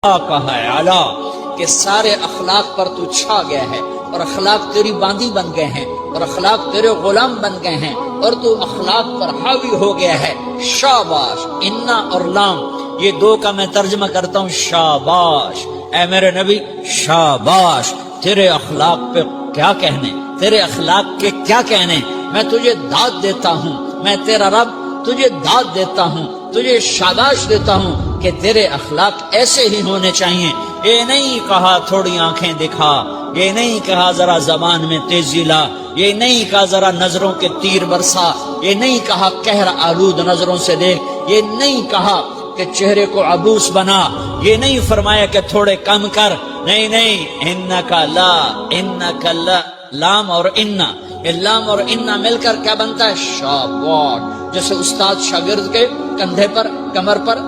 کا ہے اعلیٰ کہ سارے اخلاق پر تو چھا گیا ہے اور اخلاق تیری باندی بن گئے ہیں اور اخلاق تیرے غلام بن گئے ہیں اور تو اخلاق پر حاوی ہو گیا ہے۔ شاباش، انا اور لام یہ دو کا میں ترجمہ کرتا ہوں شاباش، اے میرے نبی شاباش، تیرے اخلاق پہ کیا کہنے، تیرے اخلاق کے کیا کہنے۔ میں تجھے داد دیتا ہوں، میں تیرا رب تجھے داد دیتا ہوں، تجھے شاباش دیتا ہوں کہ تیرے اخلاق ایسے ہی ہونے چاہیے۔ یہ نہیں کہا تھوڑی آنکھیں دکھا، یہ نہیں کہا ذرا زبان میں تیزی لا، یہ نہیں کہا ذرا نظروں کے تیر برسا، یہ نہیں کہا قہر آلود نظروں سے دیکھ، یہ نہیں کہا کہ چہرے کو عبوس بنا، یہ نہیں فرمایا کہ تھوڑے کم کر، نہیں نہیں، انکا لا، انکا لا، لام اور انا، یہ لام اور انا مل کر کیا بنتا ہے؟ شاباش۔ جیسے استاد شاگرد کے کندھے پر، کمر پر،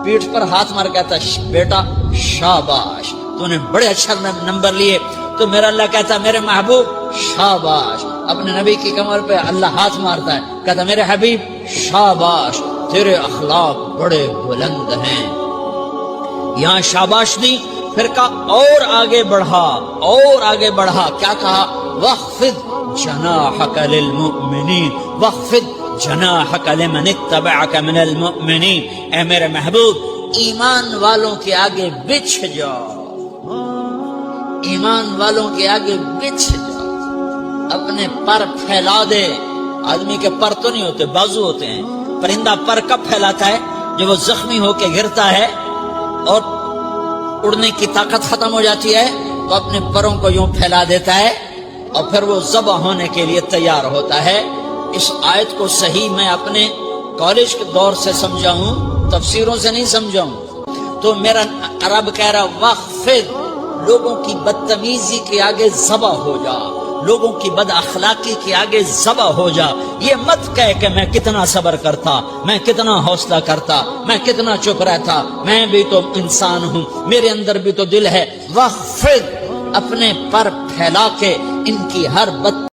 پیٹھ پر ہاتھ مار کہتا ہے بیٹا شاباش، تو نے بڑے اچھا نمبر لیے، تو میرا اللہ کہتا ہے میرے محبوب شاباش۔ اپنے نبی کی کمر پہ اللہ ہاتھ مارتا ہے، کہتا میرے حبیب شاباش، تیرے اخلاق بڑے بلند ہیں۔ یہاں شاباش دی، پھر کہا اور آگے بڑھا، اور آگے بڑھا، کیا کہا؟ وَخْفِضْ جَنَاحَكَ لِلْمُؤْمِنِينَ وَخْفِضْ جَنَاحَكَ لِمَنِ اتَّبَعَكَ مِنَ الْمُؤْمِنِينَ، اے میرے محبوب ایمان والوں کے آگے بچھ جاؤ، ایمان والوں کے آگے بچھ جاؤ، اپنے پر پھیلا دے۔ آدمی کے پر تو نہیں ہوتے، بازو ہوتے ہیں۔ پرندہ پر کب پھیلاتا ہے؟ جب وہ زخمی ہو کے گرتا ہے اور اڑنے کی طاقت ختم ہو جاتی ہے تو اپنے پروں کو یوں پھیلا دیتا ہے اور پھر وہ ذبح ہونے کے لیے تیار ہوتا ہے۔ اس آیت کو صحیح میں اپنے کالج کے دور سے سمجھا ہوں، تفسیروں سے نہیں سمجھا ہوں۔ تو میرا رب کہہ رہا وَخْفِضْ، لوگوں کی بدتمیزی کے آگے ذبح ہو جا، لوگوں کی بد اخلاقی کے آگے ذبح ہو جا۔ یہ مت کہہ کہ میں کتنا صبر کرتا، میں کتنا حوصلہ کرتا، میں کتنا چپ رہتا، میں بھی تو انسان ہوں، میرے اندر بھی تو دل ہے۔ وَخْفِضْ، اپنے پر پھیلا کے ان کی ہر بد